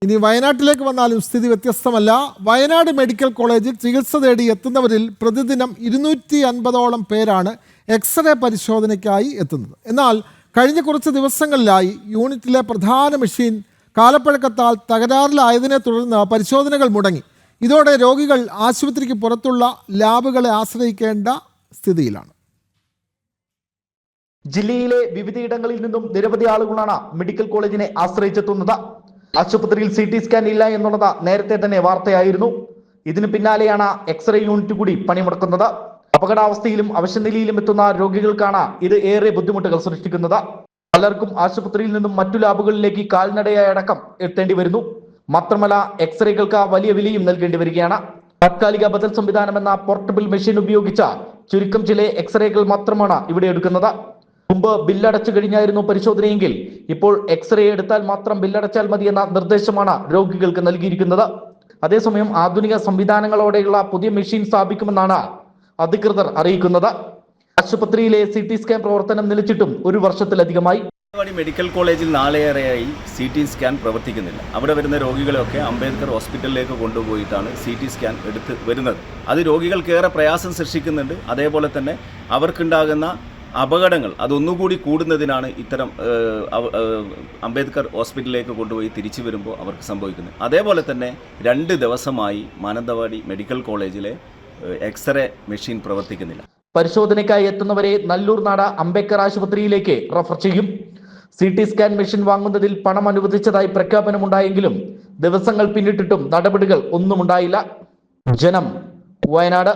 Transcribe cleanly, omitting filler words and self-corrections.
ഇനി വയനാട്ടിലേക്ക് വന്നാലും സ്ഥിതി വ്യത്യസ്തമല്ല. വയനാട് മെഡിക്കൽ കോളേജിൽ ചികിത്സ തേടി എത്തുന്നവരിൽ പ്രതിദിനം 250ഓളം പേരാണ് എക്സ്റേ പരിശോധനയ്ക്കായി എത്തുന്നത്. എന്നാൽ കഴിഞ്ഞ കുറച്ച് ദിവസങ്ങളിലായി യൂണിറ്റിലെ പ്രധാന മെഷീൻ കാലപ്പഴക്കത്താൽ തകരാറിലായതിനെ തുടർന്ന് പരിശോധനകൾ മുടങ്ങി. ഇതോടെ രോഗികൾ ആശുപത്രിക്ക് പുറത്തുള്ള ലാബുകളെ ആശ്രയിക്കേണ്ട സ്ഥിതിയിലാണ്. ജില്ലയിലെ വിവിധയിടങ്ങളിൽ നിന്നും നിരവധി ആളുകളാണ് മെഡിക്കൽ കോളേജിനെ ആശ്രയിച്ചെത്തുന്നത്. ആശുപത്രിയിൽ CT സ്കാൻ ഇല്ല എന്നുള്ളത് നേരത്തെ തന്നെ വാർത്തയായിരുന്നു. ഇതിന് പിന്നാലെയാണ് എക്സ്റേ യൂണിറ്റ് കൂടി പണിമുടക്കുന്നത്. അപകടാവസ്ഥയിലും അവശനിലയിലും എത്തുന്ന രോഗികൾക്കാണ് ഇത് ഏറെ ബുദ്ധിമുട്ടുകൾ സൃഷ്ടിക്കുന്നത്. പലർക്കും ആശുപത്രിയിൽ നിന്നും മറ്റു ലാബുകളിലേക്ക് കാൽനടയായി അടക്കം എത്തേണ്ടി വരുന്നു. മാത്രമല്ല, എക്സ്റേകൾക്ക് വലിയ വിലയും നൽകേണ്ടി വരികയാണ്. താത്കാലിക ബദൽ സംവിധാനം എന്ന പോർട്ടബിൾ മെഷീൻ ഉപയോഗിച്ച ചുരുക്കം ചില എക്സ്റേകൾ മാത്രമാണ് ഇവിടെ എടുക്കുന്നത്. മുമ്പ് ബില്ലടച്ചു കഴിഞ്ഞായിരുന്നു പരിശോധനയെങ്കിൽ ഇപ്പോൾ എക്സ്റേ എടുത്താൽ മാത്രം ബില്ലടച്ചാൽ മതി എന്ന നിർദ്ദേശമാണ് രോഗികൾക്ക് നൽകിയിരിക്കുന്നത്. അതേസമയം ആധുനിക സംവിധാനങ്ങളോടെയുള്ള പുതിയ മെഷീൻ സ്ഥാപിക്കുമെന്നാണ് അധികൃതർ അറിയിക്കുന്നത്. ആശുപത്രിയിലെ CT സ്കാൻ പ്രവർത്തനം നിലച്ചിട്ടും 1 വർഷത്തിലധികമായി. മെഡിക്കൽ കോളേജിൽ നാളേറെയായി CT സ്കാൻ പ്രവർത്തിക്കുന്നില്ല. അവിടെ വരുന്ന രോഗികളെയൊക്കെ അംബേദ്കർ ഹോസ്പിറ്റലിലേക്ക് കൊണ്ടുപോയിട്ടാണ് CT സ്കാൻ എടുത്ത് വരുന്നത്. അത് രോഗികൾക്കേറെ പ്രയാസം സൃഷ്ടിക്കുന്നുണ്ട്. അതേപോലെ തന്നെ അവർക്കുണ്ടാകുന്ന അപകടങ്ങൾ അതൊന്നുകൂടി കൂടുന്നതിനാണ് ഇത്തരം അംബേദ്കർ ഹോസ്പിറ്റലിലേക്ക് കൊണ്ടുപോയി തിരിച്ചു വരുമ്പോൾ അവർക്ക് സംഭവിക്കുന്നത്. അതേപോലെ തന്നെ 2 ദിവസമായി മാനന്തവാടി മെഡിക്കൽ കോളേജിലെ എക്സ്റേ മെഷീൻ പ്രവർത്തിക്കുന്നില്ല. പരിശോധനയ്ക്കായി എത്തുന്നവരെ നല്ലൂർ നാട് അംബേദ്കർ ആശുപത്രിയിലേക്ക് റഫർ ചെയ്യും. CT സ്കാൻ മെഷീൻ വാങ്ങുന്നതിൽ പണം അനുവദിച്ചതായി പ്രഖ്യാപനമുണ്ടായെങ്കിലും ദിവസങ്ങൾ പിന്നിട്ടിട്ടും നടപടികൾ ഒന്നും ഉണ്ടായില്ല. ജനം, വയനാട്.